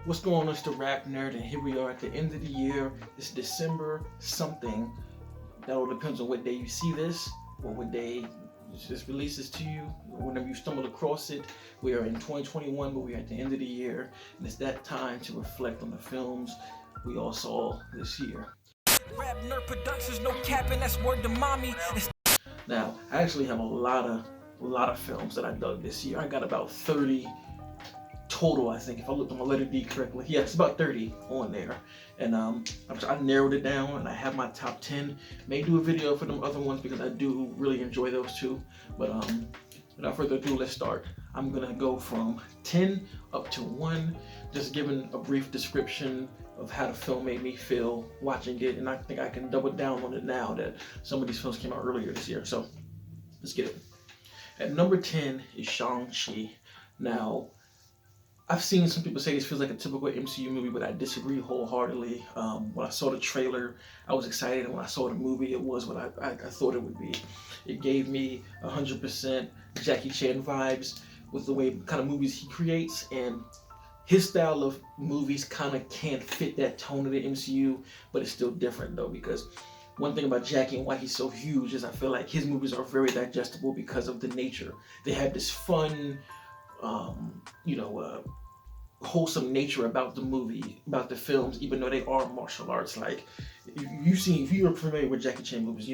What's going on? It's the RapNerd, and here we are at the end of the year. It's December something. That all depends on what day you see this, or what day this releases to you, or whenever you stumble across it. We are in 2021, but we are at the end of the year, and it's that time to reflect on the films we all saw this year. RapNerd Productions, no capping, that's word to mommy. Now, I actually have a lot of films that I dug this year. I got about 30 total, I think, if I looked on my letter D correctly. Yeah, it's about 30 on there. And I narrowed it down, and I have my top 10. May do a video for them other ones because I do really enjoy those too. But without further ado, let's start. I'm gonna go from 10 up to 1, just giving a brief description of how the film made me feel watching it, and I think I can double down on it now that some of these films came out earlier this year. So let's get it. At number 10 is Shang-Chi. Now, I've seen some people say this feels like a typical MCU movie, but I disagree wholeheartedly. When I saw the trailer, I was excited, and when I saw the movie, it was what I thought it would be. It gave me 100% Jackie Chan vibes with the way kind of movies he creates, and his style of movies kind of can't fit that tone of the MCU, but it's still different though, because one thing about Jackie and why he's so huge is I feel like his movies are very digestible because of the nature. They have this fun, wholesome nature about the movie, about the films, even though they are martial arts. Like, if you're familiar with Jackie Chan movies,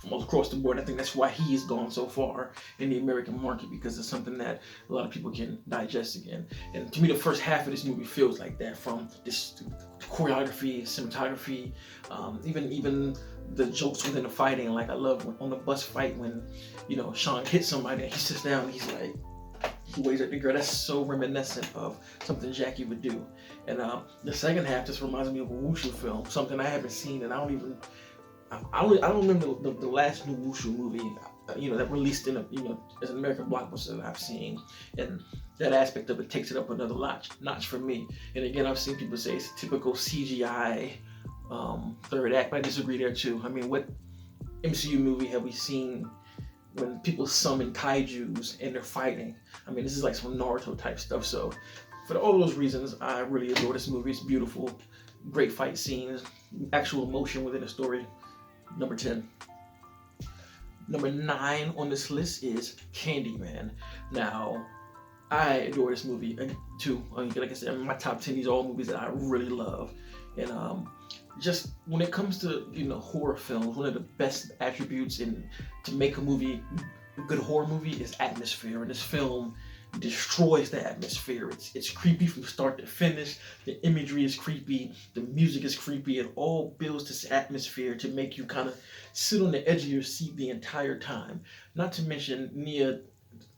from all across the board. I think that's why he has gone so far in the American market, because it's something that a lot of people can digest again. And to me, the first half of this movie feels like that, from this choreography, cinematography, even the jokes within the fighting. Like, I love on the bus fight when, Sean hits somebody and he sits down and he's like, he waves at the girl. That's so reminiscent of something Jackie would do. And the second half just reminds me of a wushu film, something I haven't seen, and I don't remember the last new wushu movie, that released in as an American blockbuster that I've seen, and that aspect of it takes it up another notch for me. And again, I've seen people say it's a typical CGI third act, but I disagree there too. I mean, what MCU movie have we seen when people summon kaijus and they're fighting? I mean, this is like some Naruto type stuff. So for all those reasons, I really adore this movie. It's beautiful, great fight scenes, actual emotion within the story. Number 10. Number 9 on this list is Candyman. Now, I adore this movie too. Like I said, my top 10, these are all movies that I really love. And just when it comes to horror films, one of the best attributes to make a good horror movie is atmosphere. And this film destroys the atmosphere. It's creepy from start to finish. The imagery is creepy. The music is creepy. It all builds this atmosphere to make you kind of sit on the edge of your seat the entire time. Not to mention Nia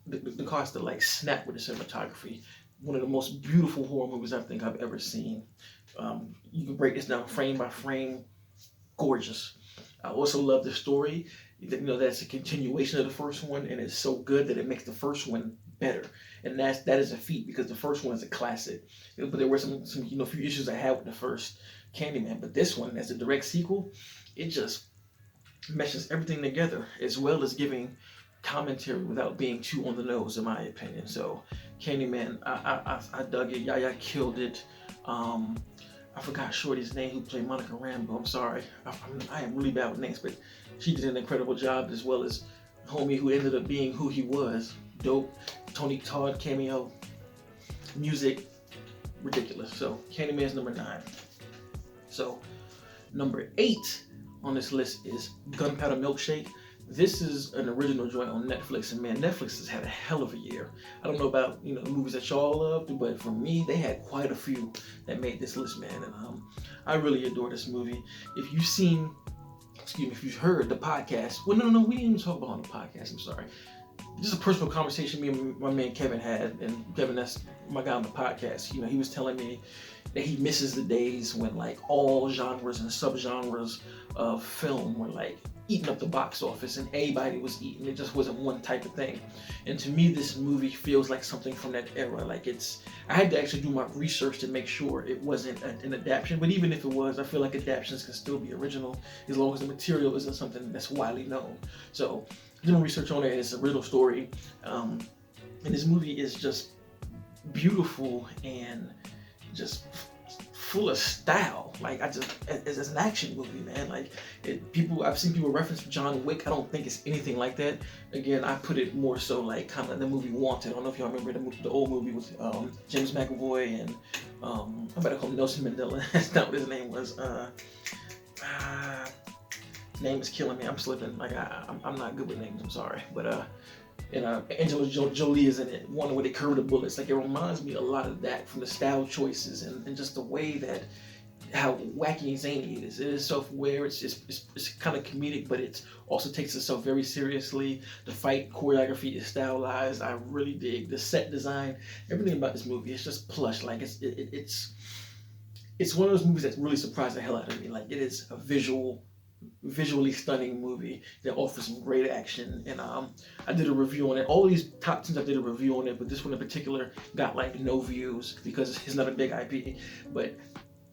DaCosta snap with the cinematography. One of the most beautiful horror movies I think I've ever seen. You can break this down frame by frame. Gorgeous. I also love the story. That's a continuation of the first one, and it's so good that it makes the first one better. And that is a feat, because the first one is a classic. But there were some few issues I had with the first Candyman, but this one, as a direct sequel, it just meshes everything together, as well as giving commentary without being too on the nose, in my opinion. So Candyman, I dug it. Yaya killed it. I forgot Shorty's name, who played Monica Rambeau. I'm sorry. I am really bad with names, but she did an incredible job, as well as homie who ended up being who he was. Dope. Tony Todd cameo. Music. Ridiculous. So Candyman's number 9. So number 8 on this list is Gunpowder Milkshake. This is an original joint on Netflix, and man, Netflix has had a hell of a year. I don't know about the movies that y'all loved, but for me, they had quite a few that made this list, man. And I really adore this movie. If you've heard the podcast, well, no, we didn't even talk about it on the podcast. I'm sorry. Just a personal conversation me and my man Kevin had, and Kevin, that's my guy on the podcast. He was telling me that he misses the days when all genres and subgenres of film were eating up the box office, and everybody was eating. It just wasn't one type of thing. And to me, this movie feels like something from that era. I had to actually do my research to make sure it wasn't an adaptation, but even if it was, I feel like adaptations can still be original as long as the material isn't something that's widely known. So doing research on it, and it's a original story. And this movie is just beautiful and just full of style. Like as an action movie, man. Like I've seen people reference John Wick. I don't think it's anything like that. Again, I put it more so like kind of the movie Wanted. I don't know if y'all remember the old movie with James McAvoy and I better call him Nelson Mandela. That's not what his name was. Name is killing me. I'm slipping. Like I'm not good with names. I'm sorry, but and Angela Jolie is in it. One where they curve the bullets. Like it reminds me a lot of that from the style choices and just the way that how wacky and zany it is. It is self-aware. It's kind of comedic, but it also takes itself very seriously. The fight choreography is stylized. I really dig the set design. Everything about this movie is just plush. Like it's one of those movies that really surprised the hell out of me. Like it is a visually stunning movie that offers some great action, and I did a review on it. All of these top 10s I did a review on it, but this one in particular got like no views because it's not a big IP, but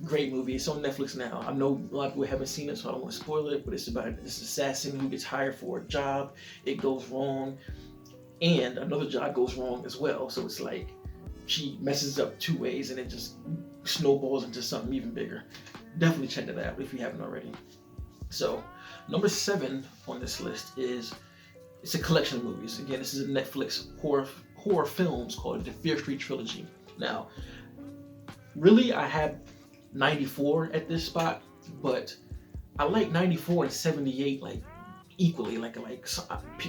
great movie. It's on Netflix now. I know a lot of people haven't seen it, so I don't want to spoil it, but it's about this assassin who gets hired for a job. It goes wrong, and another job goes wrong as well, so it's like she messes up two ways and it just snowballs into something even bigger. Definitely check that out if you haven't already. So, number 7 on this list it's a collection of movies. Again, this is a Netflix horror films called the Fear Street trilogy. Now, really, I have 94 at this spot, but I like 94 and 78 like equally. Like a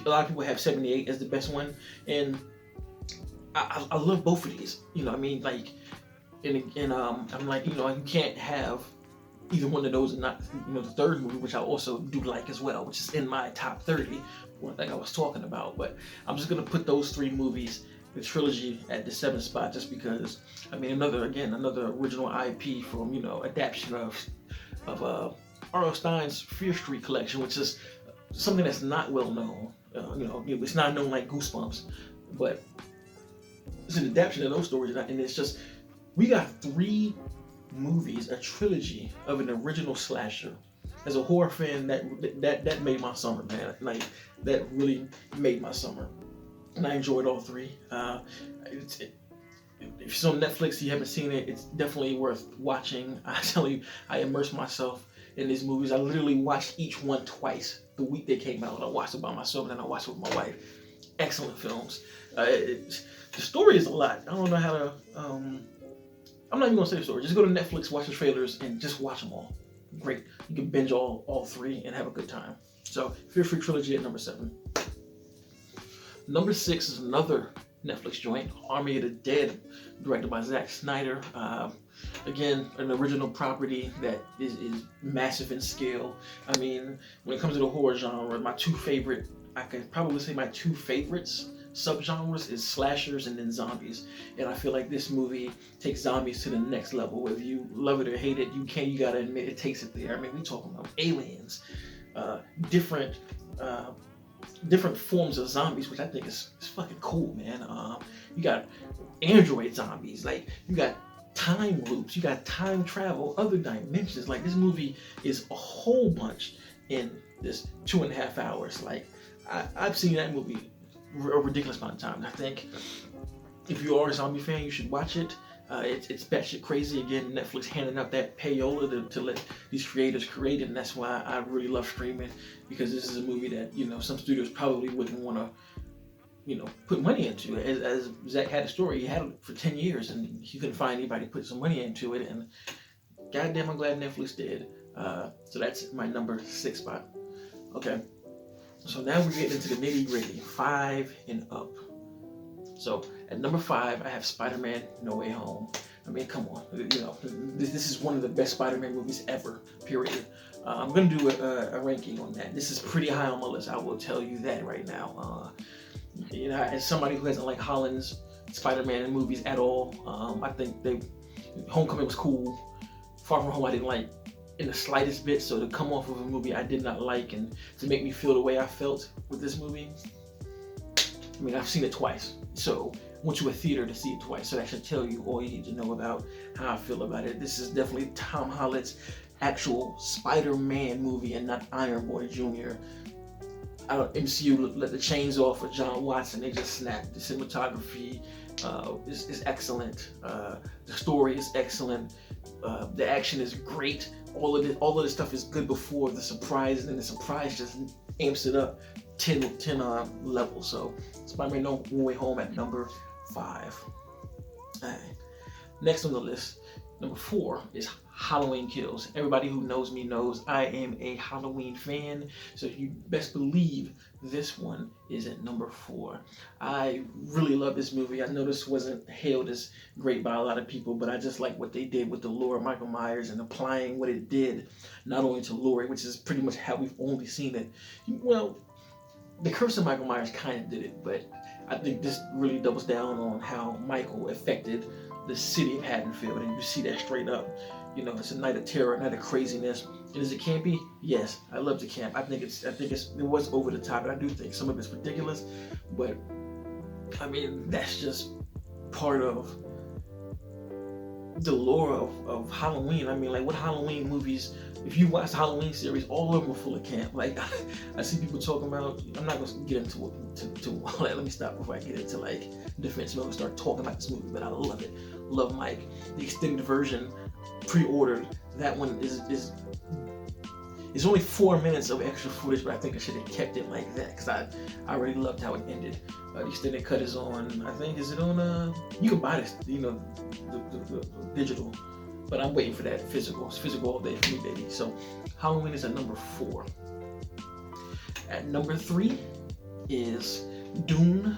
lot of people have 78 as the best one, and I love both of these. You know, I mean, like, and I'm like, you know, you can't have either one of those and not, you know, the third movie, which I also do like as well, which is in my top 30, like I was talking about. But I'm just gonna put those 3 movies, the trilogy, at the 7th spot, just because. I mean, another original IP from, you know, adaptation of R.L. Stine's Fear Street collection, which is something that's not well known. You know, it's not known like Goosebumps, but it's an adaptation of those stories, and it's just, we got 3 movies, a trilogy of an original slasher. As a horror fan, that made my summer, man. Like, that really made my summer, and I enjoyed all 3. If it's on Netflix, you haven't seen it, it's definitely worth watching. I tell you, I immersed myself in these movies. I literally watched each one twice the week they came out. I watched it by myself, and then I watched it with my wife. Excellent films. The story is a lot. I don't know how to. I'm not even gonna say the story. Just go to Netflix, watch the trailers, and just watch them all. Great. You can binge all 3 and have a good time. So, Fear Free Trilogy at number 7. Number 6 is another Netflix joint, Army of the Dead, directed by Zack Snyder. Again, an original property that is massive in scale. I mean, when it comes to the horror genre, I can probably say my 2 favorites subgenres is slashers and then zombies, and I feel like this movie takes zombies to the next level. Whether you love it or hate it, you gotta admit it takes it there. I mean, we talking about aliens, different forms of zombies, which I think is fucking cool, man. You got android zombies, like you got time loops, you got time travel, other dimensions. Like, this movie is a whole bunch in this 2.5 hours. Like, I've seen that movie a ridiculous amount of times. I think if you are a zombie fan, you should watch it. It's batshit crazy. Again, Netflix handing out that payola to let these creators create it, and that's why I really love streaming, because this is a movie that, you know, some studios probably wouldn't want to, you know, put money into. As Zach had a story, he had it for 10 years, and he couldn't find anybody to put some money into it, and goddamn, I'm glad Netflix did. So that's my number 6 spot. Okay. So now we're getting into the nitty gritty, 5 and up. So at number 5, I have Spider-Man No Way Home. I mean, come on, you know, this is one of the best Spider-Man movies ever, period. I'm gonna do a ranking on that. This is pretty high on my list, I will tell you that right now. You know, as somebody who hasn't liked Holland's Spider-Man movies at all, I think Homecoming was cool. Far From Home I didn't like in the slightest bit, so to come off of a movie I did not like and to make me feel the way I felt with this movie, I mean, I've seen it twice, so I went to a theater to see it twice, so that should tell you all you need to know about how I feel about it. This is definitely Tom Holland's actual Spider-Man movie and not Iron Boy Jr. MCU let the chains off of John Watson. They just snapped. The cinematography, is excellent. The story is excellent. The action is great. All of this stuff is good before the surprise, and then the surprise just amps it up 10 levels. So Spider-Man No Way Home at number 5. All right. Next on the list, number 4 is Halloween Kills. Everybody who knows me knows I am a Halloween fan, so you best believe this one is at number 4. I really love this movie. I know this wasn't hailed as great by a lot of people, but I just like what they did with the lore of Michael Myers and applying what it did not only to Laurie, which is pretty much how we've only seen it. Well, The Curse of Michael Myers kind of did it, but I think this really doubles down on how Michael affected the city of Haddonfield, and you see that straight up. You know, it's a night of terror, a night of craziness. And is it campy? Yes, I love the camp. I think it was over the top, and I do think some of it's ridiculous, but I mean, that's just part of the lore of Halloween. I mean, like, what Halloween movies, if you watch the Halloween series, all of them are full of camp. Like, I see people talking about, I'm not going to get into let me stop before I get into, like, defense mode and start talking about this movie, but I love it. Love Mike. The extended version, pre-ordered, that one is it's only 4 minutes of extra footage, but I think I should have kept it like that, because I really loved how it ended. The extended cut is on, I think, is it on, you can buy this, you know, the digital, but I'm waiting for that physical. It's physical all day for me, baby. So Halloween is at number 4. At number 3 is Dune.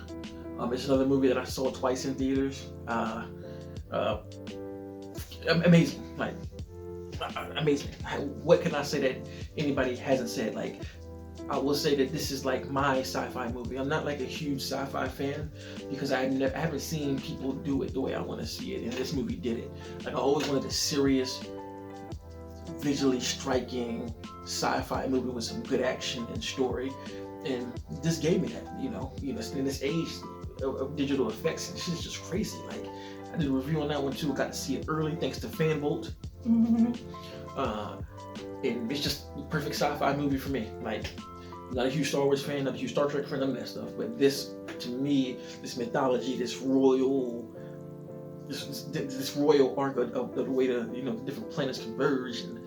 It's another movie that I saw twice in theaters. Amazing, like, amazing. What can I say that anybody hasn't said? Like, I will say that this is like my sci-fi movie. I'm not like a huge sci-fi fan because I haven't seen people do it the way I want to see it, and this movie did it. Like, I always wanted a serious, visually striking sci-fi movie with some good action and story, and this gave me that. You know, in this age of digital effects, and shit's just crazy. Like, I did a review on that one too. I got to see it early thanks to Fanbolt. And it's just the perfect sci-fi movie for me. Like, not a huge Star Wars fan, not a huge Star Trek fan, none of that stuff. But this, to me, this mythology, this royal arc of the way the different planets converge, and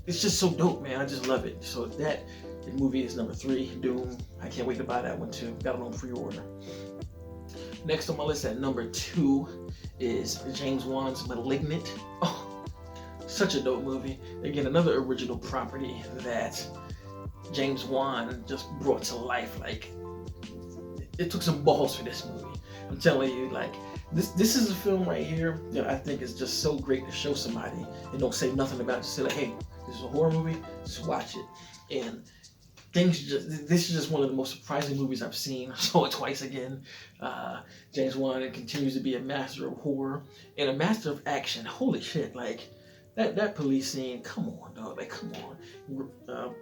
it's just so dope, man. I just love it. So that movie is number 3, Doom. I can't wait to buy that one too. Got it on pre-order. Next on my list at number 2 is James Wan's Malignant. Oh, such a dope movie. Again, another original property that James Wan just brought to life. Like, it took some balls for this movie. I'm telling you, like, this is a film right here that I think is just so great to show somebody and don't say nothing about it. Just say, like, hey, this is a horror movie, just watch it. And this is just one of the most surprising movies I've seen. I saw it twice again. James Wan continues to be a master of horror and a master of action. Holy shit, like, that police scene, come on, dog, like, come on.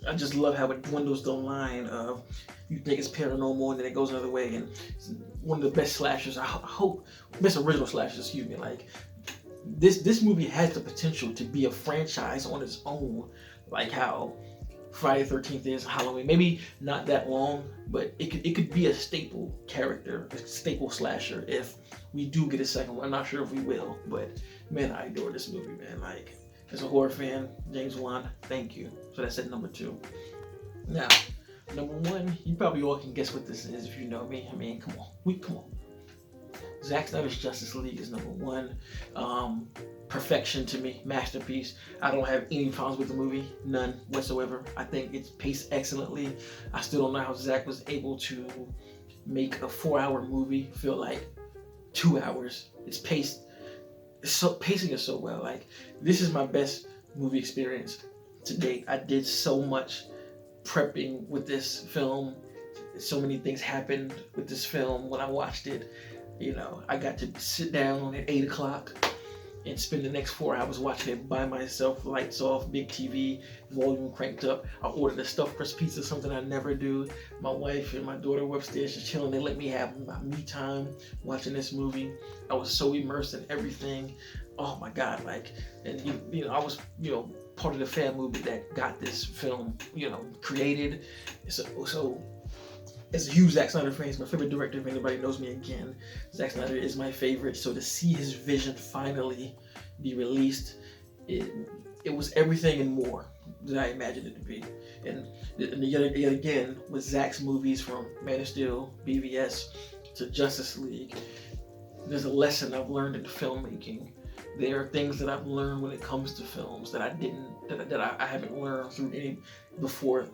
I just love how it dwindles the line of, you think it's paranormal and then it goes another way, and it's one of the best slashers, best original slashers, excuse me. Like, this movie has the potential to be a franchise on its own, like how Friday the 13th is, Halloween. Maybe not that long, but it could be a staple character, a staple slasher if we do get a second one. I'm not sure if we will, but man, I adore this movie, man. Like, as a horror fan, James Wan, thank you. So that's at number 2. Now, number 1, you probably all can guess what this is if you know me. I mean, come on. Zack Snyder's Justice League is number 1. Perfection to me, masterpiece. I don't have any problems with the movie, none whatsoever. I think it's paced excellently. I still don't know how Zack was able to make a 4-hour movie feel like 2 hours. It's paced. Pacing is so well. Like, this is my best movie experience to date. I did so much prepping with this film. So many things happened with this film when I watched it. You know, I got to sit down at 8 o'clock and spend the next 4 hours watching it by myself, lights off, big TV, volume cranked up. I ordered a stuffed crust pizza, something I never do. My wife and my daughter were upstairs just chilling. They let me have my me time watching this movie. I was so immersed in everything. Oh my God, like, and I was, part of the fan movement that got this film, created. So as a huge Zack Snyder fan, he's my favorite director. If anybody knows me again, Zack Snyder is my favorite. So to see his vision finally be released, it was everything and more than I imagined it to be. And yet again, with Zack's movies from Man of Steel, BVS, to Justice League, there's a lesson I've learned in filmmaking. There are things that I've learned when it comes to films that I haven't learned through any before,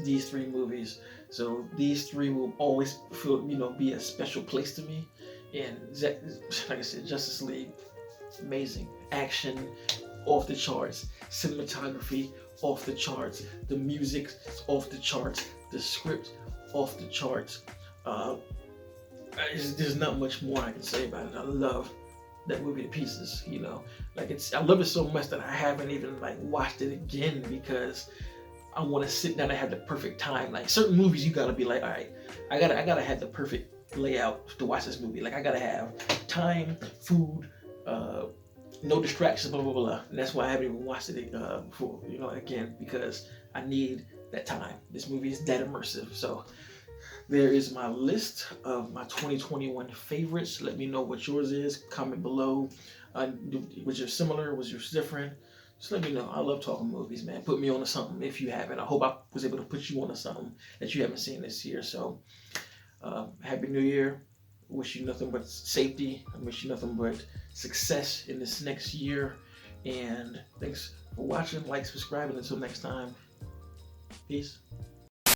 these three movies. So these three will always be a special place to me. And like I said, Justice League, amazing. Action, off the charts. Cinematography, off the charts. The music, off the charts. The script, off the charts. There's not much more I can say about it. I love that movie to pieces, I love it so much that I haven't even watched it again, because I want to sit down and have the perfect time. Like certain movies, you gotta be like, all right, I gotta have the perfect layout to watch this movie. Like I gotta have time, food, no distractions, blah blah blah. And that's why I haven't even watched it before, again, because I need that time. This movie is that immersive. So there is my list of my 2021 favorites. Let me know what yours is. Comment below. Was yours similar? Was yours different? Just let me know. I love talking movies, man. Put me on to something if you haven't. I hope I was able to put you on to something that you haven't seen this year. So, Happy New Year. Wish you nothing but safety. I wish you nothing but success in this next year. And thanks for watching. Like, subscribing. Until next time. Peace.